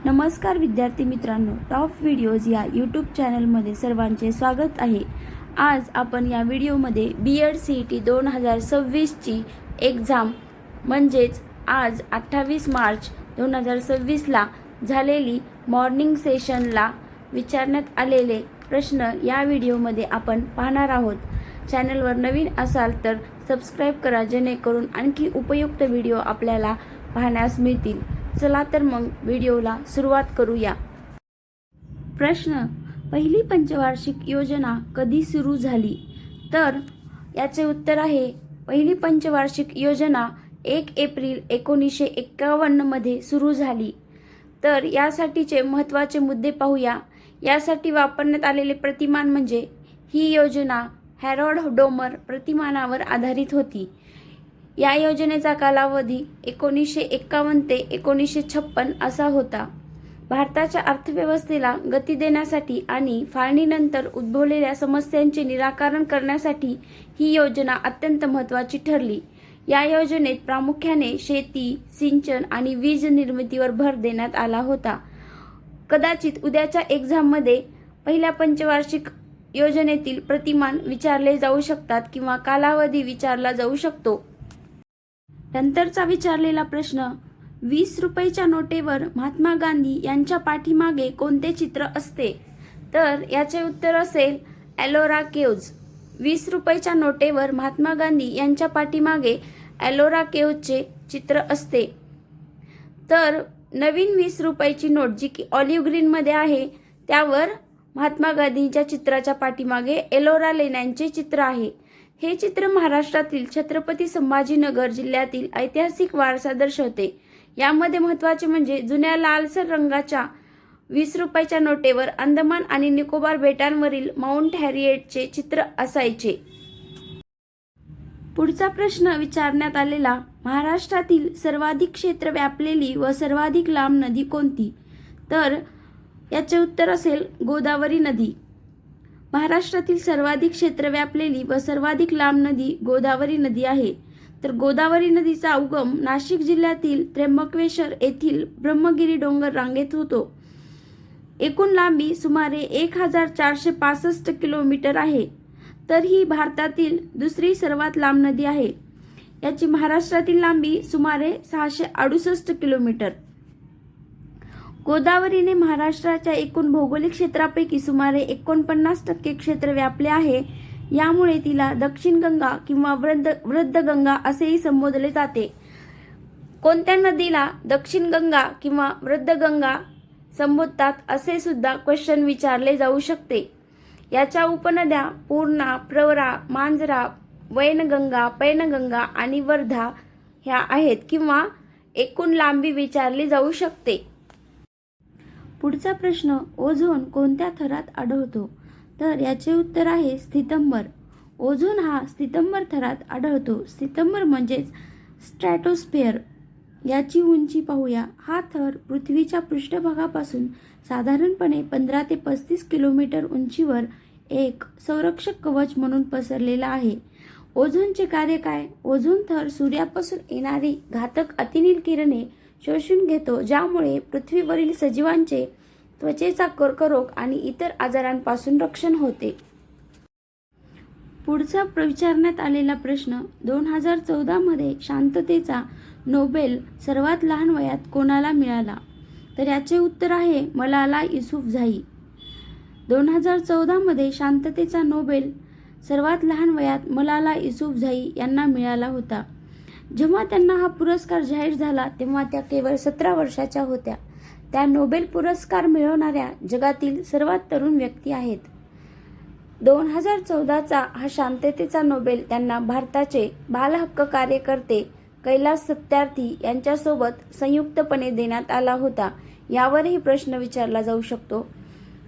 नमस्कार विद्यार्थी मित्रांनो, टॉप व्हिडिओज या यूट्यूब चॅनलमध्ये सर्वांचे स्वागत आहे। आज आपण या व्हिडिओमध्ये बीएड सीईटी 2026ची एक्झाम म्हणजेच आज 28 मार्च 2026ला झालेली मॉर्निंग सेशनला विचारण्यात आलेले प्रश्न या व्हिडिओमध्ये आपण पाहणार आहोत। चॅनलवर नवीन असाल तर सबस्क्राइब करा, जेणेकरून आणखी उपयुक्त व्हिडिओ आपल्याला पाहण्यास मिळतील। चला तर मग व्हिडिओला सुरुवात करूया। प्रश्न, पहिली पंचवार्षिक योजना कधी सुरू झाली? तर याचे उत्तर आहे पहिली पंचवार्षिक योजना 1 एप्रिल 1951 मध्ये सुरू झाली। तर यासाठीचे महत्त्वाचे मुद्दे पाहूया। यासाठी वापरण्यात आलेले प्रतिमान म्हणजे ही योजना हॅरोल्ड डोमर प्रतिमानावर आधारित होती। या योजनेचा कालावधी 1951 ते 1956 असा होता। भारताच्या अर्थव्यवस्थेला गती देण्यासाठी आणि फाळणीनंतर उद्भवलेल्या समस्यांचे निराकरण करण्यासाठी ही योजना अत्यंत महत्त्वाची ठरली। या योजनेत प्रामुख्याने शेती, सिंचन आणि वीज निर्मितीवर भर देण्यात आला होता। कदाचित उद्याच्या एक्झाममध्ये पहिल्या पंचवार्षिक योजनेतील प्रतिमान विचारले जाऊ शकतात किंवा कालावधी विचारला जाऊ शकतो। नंतरचा विचारलेला प्रश्न, 20 रुपयाच्या नोटेवर महात्मा गांधी यांच्या पाठीमागे कोणते चित्र असते? तर याचे उत्तर असेल एलोरा केव्ज। 20 रुपयाच्या नोटेवर महात्मा गांधी यांच्या पाठीमागे एलोरा केव्जचे चित्र असते। तर नवीन 20 रुपयाची नोट जी की ऑलिव्ह ग्रीन मध्ये आहे, त्यावर महात्मा गांधींच्या चित्राच्या पाठीमागे एलोरा लेण्यांचे चित्र आहे। हे चित्र महाराष्ट्रातील छत्रपती संभाजीनगर जिल्ह्यातील ऐतिहासिक वारसा दर्शवते। यामध्ये महत्त्वाचे म्हणजे जुन्या लालसर रंगाच्या 20 रुपयाच्या नोटेवर अंदमान आणि निकोबार बेटांवरील माउंट हॅरिएटचे चित्र असायचे। पुढचा प्रश्न विचारण्यात आलेला, महाराष्ट्रातील सर्वाधिक क्षेत्र व्यापलेली व सर्वाधिक लांब नदी कोणती? तर याचे उत्तर असेल गोदावरी नदी। महाराष्ट्रातील सर्वाधिक क्षेत्र व्यापलेली व सर्वाधिक लांब नदी गोदावरी नदी आहे। तर गोदावरी नदीचा उगम नाशिक जिल्ह्यातील त्र्यंबकेश्वर येथील ब्रह्मगिरी डोंगर रांगेत होतो। एकूण लांबी सुमारे 1465 किलोमीटर आहे। तर ही भारतातील दुसरी सर्वात लांब नदी आहे। याची महाराष्ट्रातील लांबी सुमारे 668 किलोमीटर। गोदावरीने महाराष्ट्राच्या एकूण भौगोलिक क्षेत्रापैकी सुमारे 49% क्षेत्र व्यापले आहे। यामुळे तिला दक्षिण गंगा किंवा वृद्ध गंगा असेही संबोधले जाते। कोणत्या नदीला दक्षिण गंगा किंवा वृद्ध गंगा संबोधतात असे सुद्धा क्वेश्चन विचारले जाऊ शकते। याच्या उपनद्या पूर्णा, प्रवरा, मांजरा, वैनगंगा, पैनगंगा आणि वर्धा ह्या आहेत किंवा एकूण लांबी विचारली जाऊ शकते। पुढचा प्रश्न, ओझोन कोणत्या थरात आढळतो? तर याचे उत्तर आहे स्थितंबर। ओझोन हा स्थितंबर थरात आढळतो। स्थितंबर म्हणजेच स्ट्रॅटोस्फिअर। याची उंची पाहूया। हा थर पृथ्वीच्या पृष्ठभागापासून साधारणपणे 15 ते 35 किलोमीटर उंचीवर एक संरक्षक कवच म्हणून पसरलेला आहे। ओझोनचे कार्य काय? ओझोन थर सूर्यापासून येणारी घातक अतिनील किरणे शोषून घेतो, ज्यामुळे पृथ्वीवरील सजीवांचे त्वचेचा कर्करोग आणि इतर आजारांपासून रक्षण होते। पुढचा विचारण्यात आलेला प्रश्न, 2014 मध्ये शांततेचा नोबेल सर्वात लहान वयात कोणाला मिळाला? तर याचे उत्तर आहे मलाला युसुफझाई। 2014 मध्ये शांततेचा नोबेल सर्वात लहान वयात मलाला युसुफझाई यांना मिळाला होता। जेव्हा त्यांना हा पुरस्कार जाहीर झाला तेव्हा त्या केवळ 17 वर्षाच्या होत्या। त्या नोबेल पुरस्कार मिळवणाऱ्या जगातील सर्वात तरुण व्यक्ती आहेत। 2014चा हा शांततेचा नोबेल त्यांना भारताचे बालहक्क कार्यकर्ते कैलास सत्यार्थी यांच्यासोबत संयुक्तपणे देण्यात आला होता। यावरही प्रश्न विचारला जाऊ शकतो।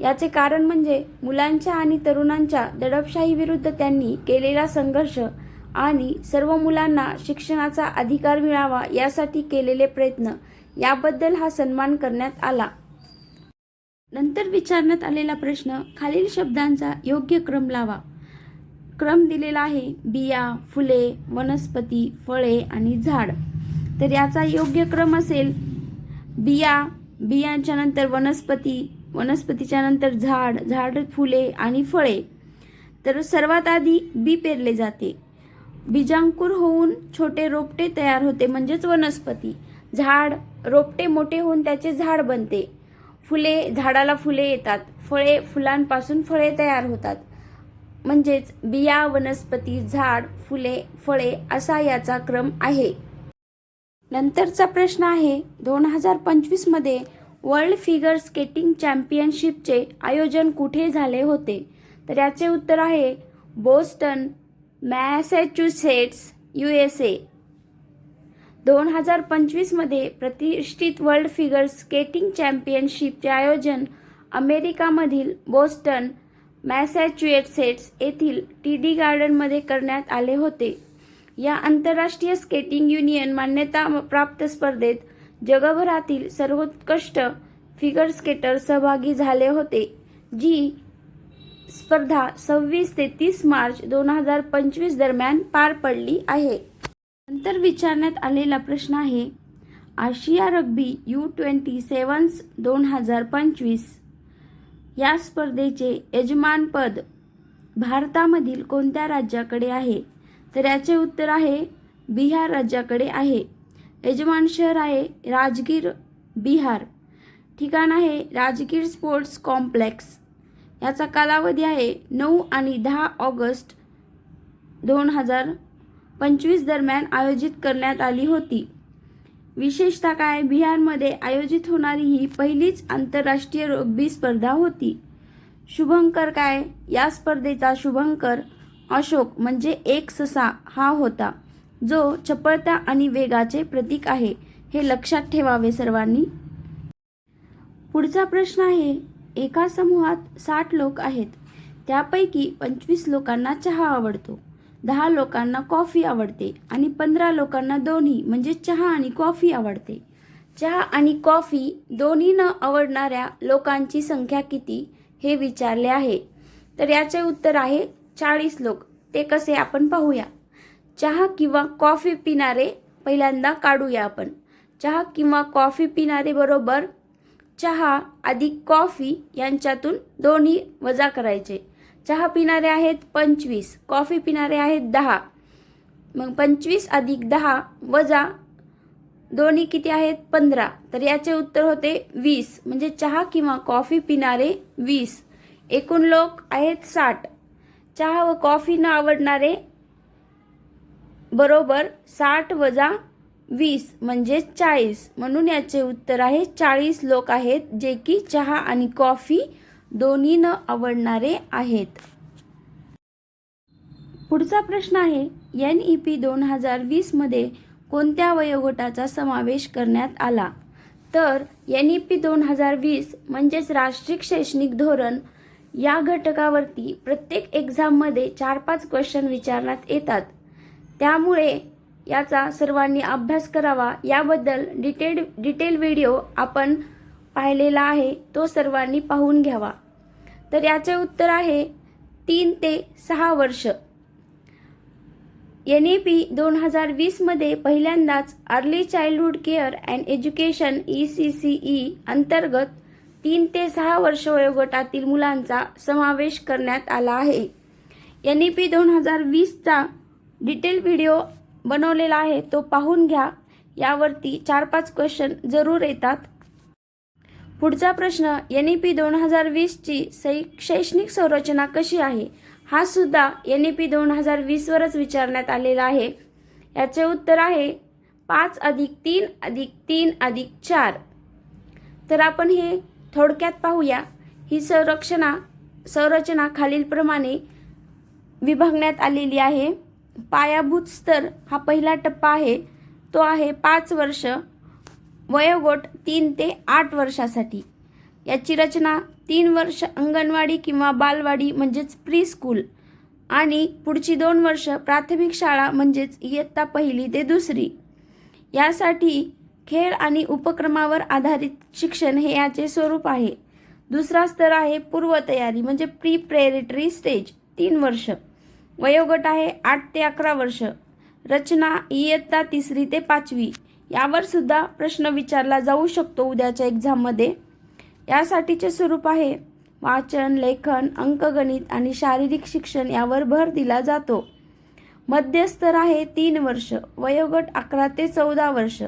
याचे कारण म्हणजे मुलांच्या आणि तरुणांच्या दडपशाहीविरुद्ध त्यांनी केलेला संघर्ष आणि सर्व मुलांना शिक्षणाचा अधिकार मिळावा यासाठी केलेले प्रयत्न, याबद्दल हा सन्मान करण्यात आला। नंतर विचारण्यात आलेला प्रश्न, खालील शब्दांचा योग्य क्रम लावा। क्रम दिलेला आहे बिया, फुले, वनस्पती, फळे आणि झाड। तर याचा योग्य क्रम असेल बिया, बियांच्या नंतर वनस्पती, वनस्पतीच्या नंतर झाड, झाड फुले आणि फळे. तर सर्वात आधी बी पेरले जाते. बीजांकुर होऊन छोटे रोपटे तयार होते म्हणजेच वनस्पती. झाड, रोपटे मोठे होऊन त्याचे झाड बनते. फुले, झाडाला फुले येतात. फळे, फुलांपासून फळे तयार होतात. म्हणजेच बिया, वनस्पती, झाड, फुले, फळे असा याचा क्रम आहे. नंतरचा प्रश्न आहे 2025 मध्ये वर्ल्ड फिगर स्केटिंग चॅम्पियनशिपचे आयोजन कुठे झाले होते? तर याचे उत्तर आहे बोस्टन, मॅसॅच्युसेट्स, USA. 2025 मध्ये प्रतिष्ठित वर्ल्ड फिगर स्केटिंग चॅम्पियनशिपचे आयोजन अमेरिकामधील बोस्टन, मॅसॅच्युसेट्स येथील TD गार्डनमध्ये करण्यात आले होते. या आंतरराष्ट्रीय स्केटिंग युनियन मान्यता प्राप्त स्पर्धेत जगभरातील सर्वोत्कृष्ट फिगर स्केटर सहभागी झाले होते. जी स्पर्धा 26 ते 30 मार्च 2025 दरम्यान पार पडली आहे. नंतर विचारण्यात आलेला प्रश्न आहे आशिया रग्बी U20 सेव्हन्स 2025 या स्पर्धेचे यजमानपद भारतामधील कोणत्या राज्याकडे आहे? तर याचे उत्तर आहे बिहार राज्याकडे आहे. यजमान शहर आहे राजगीर, बिहार. ठिकाण आहे राजगीर स्पोर्ट्स कॉम्प्लेक्स. याचा कालावधी आहे 9 आणि 10 ऑगस्ट 2025 दरम्यान आयोजित करण्यात आली होती. विशेषतः काय, बिहारमध्ये आयोजित होणारी ही पहिलीच आंतरराष्ट्रीय रग्बी स्पर्धा होती. शुभंकर काय, या स्पर्धेचा शुभंकर अशोक म्हणजे एक ससा हा होता, जो चपळता आणि वेगाचे प्रतीक आहे. हे लक्षात ठेवावे सर्वांनी. पुढचा प्रश्न आहे एका समूहात 60 लोक आहेत. त्यापैकी 25 लोकांना चहा आवडतो, 10 लोकांना कॉफी आवडते आणि 15 लोकांना दोन्ही म्हणजे चहा आणि कॉफी आवडते. चहा आणि कॉफी दोन्ही न आवडणाऱ्या लोकांची संख्या किती हे विचारले आहे. तर याचे उत्तर आहे 40 लोक. ते कसे आपण पाहूया. चहा किंवा कॉफी पिणारे पहिल्यांदा काढूया आपण. चहा किंवा कॉफी पिणारे बरोबर चहा अधिक कॉफी यांच्यातून दोन्ही वजा करायचे. चहा पिणारे आहेत 25, कॉफी पिणारे आहेत 10. मग 25 अधिक 10 वजा दोन्ही किती आहेत 15. तर याचे उत्तर होते 20 म्हणजे चहा किंवा कॉफी पिणारे 20. एकूण लोक आहेत 60. चहा व कॉफी न आवडणारे बरोबर 60 वजा 20 म्हणजे 40. म्हणून याचे उत्तर आहे 40 लोक आहेत जे की चहा आणि कॉफी दोन्ही न आवडणारे आहेत. पुढचा प्रश्न आहे NEP 2020 मध्ये कोणत्या वयोगटाचा समावेश करण्यात आला? तर NEP 2020 म्हणजेच राष्ट्रीय शैक्षणिक धोरण या घटकावरती प्रत्येक एक्झाममध्ये 4-5 क्वेश्चन विचारण्यात येतात. त्यामुळे याचा सर्वांनी अभ्यास करावा. याबद्दल डिटेल व्हिडिओ आपण पाहिलेला आहे, तो सर्वांनी पाहून घ्यावा. तर याचे उत्तर आहे 3 ते 6 वर्ष. NEP 2020 मध्ये पहिल्यांदाच early childhood care and education ECCE अंतर्गत 3 ते 6 वर्ष वयोगटातील मुलांचा समावेश करण्यात आला आहे. NEP 2020 चा डिटेल व्हिडिओ बनवलेला आहे, तो पाहून घ्या. यावरती 4-5 क्वेश्चन जरूर येतात. पुढचा प्रश्न NEP 2020 ची शैक्षणिक संरचना कशी आहे? हा सुद्धा NEP 2020 वरच विचारण्यात आलेला आहे. याचे उत्तर आहे 5+3+3+4. तर आपण हे थोडक्यात पाहूया. ही संरचना खालीलप्रमाणे विभागण्यात आलेली आहे. पायाभूत स्तर हा पहिला टप्पा आहे, तो आहे 5 वर्ष, वयोगट 3 ते 8 वर्षासाठी. याची रचना 3 वर्ष अंगणवाडी किंवा बालवाडी म्हणजेच प्री स्कूल आणि पुढची 2 वर्ष प्राथमिक शाळा म्हणजेच इयत्ता 1 ते 2. यासाठी खेळ आणि उपक्रमावर आधारित शिक्षण हे याचे स्वरूप आहे. दुसरा स्तर आहे पूर्वतयारी म्हणजे प्रिपरेटरी स्टेज, 3 वर्ष, वयोगट आहे 8 ते 11 वर्ष. रचना इयत्ता 3 ते 5. यावर सुद्धा प्रश्न विचारला जाऊ शकतो उद्याच्या एक्झाममध्ये। यासाठीचे स्वरूप आहे वाचन, लेखन, अंकगणित आणि शारीरिक शिक्षण यावर भर दिला जातो। मध्यस्तर आहे 3 वर्ष, वयोगट 11 ते 14 वर्ष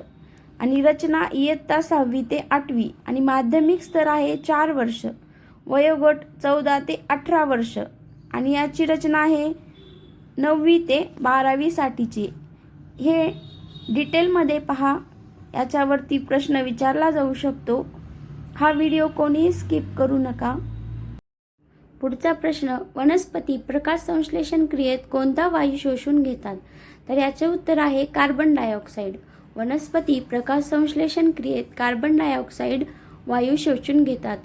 आणि रचना इयत्ता 6वी ते 8वी आणि माध्यमिक स्तर आहे 4 वर्ष, वयोगट 14 ते 18 वर्ष आणि याची रचना आहे 9वी ते 12वी साठीची। हे डिटेलमध्ये पहा, याच्यावरती प्रश्न विचारला जाऊ शकतो। हा व्हिडिओ कोणीही स्किप करू नका। पुढचा प्रश्न, वनस्पती प्रकाश संश्लेषण क्रियेत कोणता वायू शोषून घेतात? तर याचे उत्तर आहे कार्बन डायऑक्साईड। वनस्पती प्रकाश संश्लेषण क्रियेत कार्बन डायऑक्साईड वायू शोषून घेतात।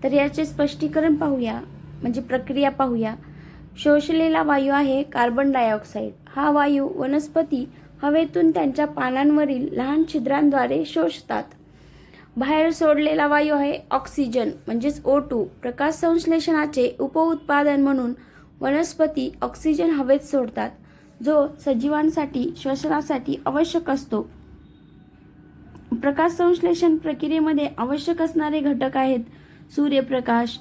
तर याचे स्पष्टीकरण पाहूया, म्हणजे प्रक्रिया पाहूया। शोषलेला वायू आहे कार्बन डायऑक्साईड। हा वायू वनस्पती हवेतून त्यांच्या पानांवरील लहान छिद्रांद्वारे शोषतात। बाहेर सोडलेला वायू आहे ऑक्सिजन म्हणजेच O2। प्रकाश संश्लेषणाचे उपउत्पादन म्हणून वनस्पती ऑक्सिजन हवेत सोडतात, जो सजीवांसाठी श्वसनासाठी आवश्यक असतो। प्रकाश संश्लेषण प्रक्रियेमध्ये आवश्यक असणारे घटक आहेत सूर्यप्रकाश,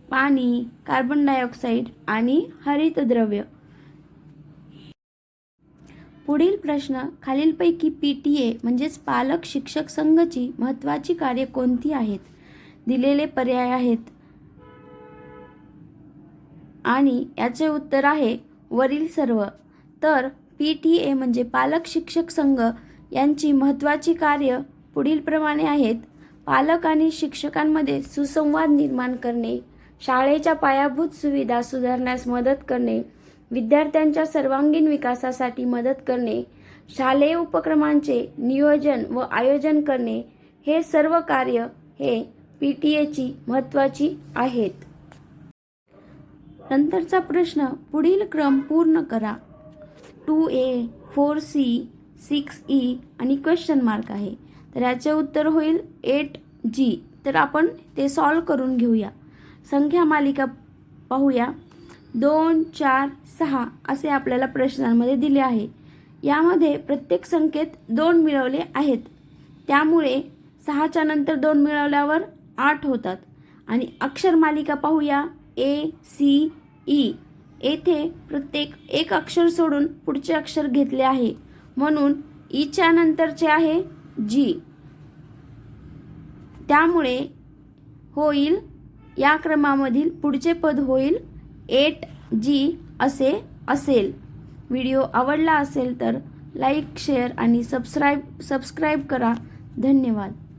पाणी, कार्बन डायऑक्साईड आणि हरितद्रव्य। पुढील प्रश्न, खालीलपैकी PTA म्हणजेच पालक शिक्षक संघची महत्त्वाची कार्य कोणती आहेत? दिलेले पर्याय आहेत आणि याचे उत्तर आहे वरील सर्व। तर PTA म्हणजे पालक शिक्षक संघ यांची महत्त्वाची कार्य पुढील प्रमाणे आहेत। पालक आणि शिक्षकांमध्ये सुसंवाद निर्माण करणे, शाळेच्या पायाभूत सुविधा सुधारण्यास मदत करणे, विद्यार्थ्यांच्या सर्वांगीण विकासासाठी मदत करणे, शालेय उपक्रमांचे नियोजन व आयोजन करणे, हे सर्व कार्य हे PTAची महत्त्वाची आहेत। नंतरचा प्रश्न, पुढील क्रम पूर्ण करा। 2A, 4C, 6E आणि क्वेश्चन मार्क आहे। तर याचे उत्तर होईल 8G। तर आपण ते सॉल्व करून घेऊया। संख्या मालिका पाहूया। 2, 4, 6 असे आपल्याला प्रश्नांमध्ये दिले आहे। यामध्ये प्रत्येक संख्येत 2 मिळवले आहेत, त्यामुळे 6च्या नंतर 2 मिळवल्यावर 8 होतात। आणि अक्षर मालिका पाहूया ACE। येथे प्रत्येक एक अक्षर सोडून पुढचे अक्षर घेतले आहे, म्हणून ईच्या नंतरचे आहे G, त्यामुळे होईल या क्रमामधील पुढचे पद होईल 8G असे असेल। व्हिडिओ आवडला असेल तर लाईक, शेअर आणि सबस्क्राईब करा। धन्यवाद।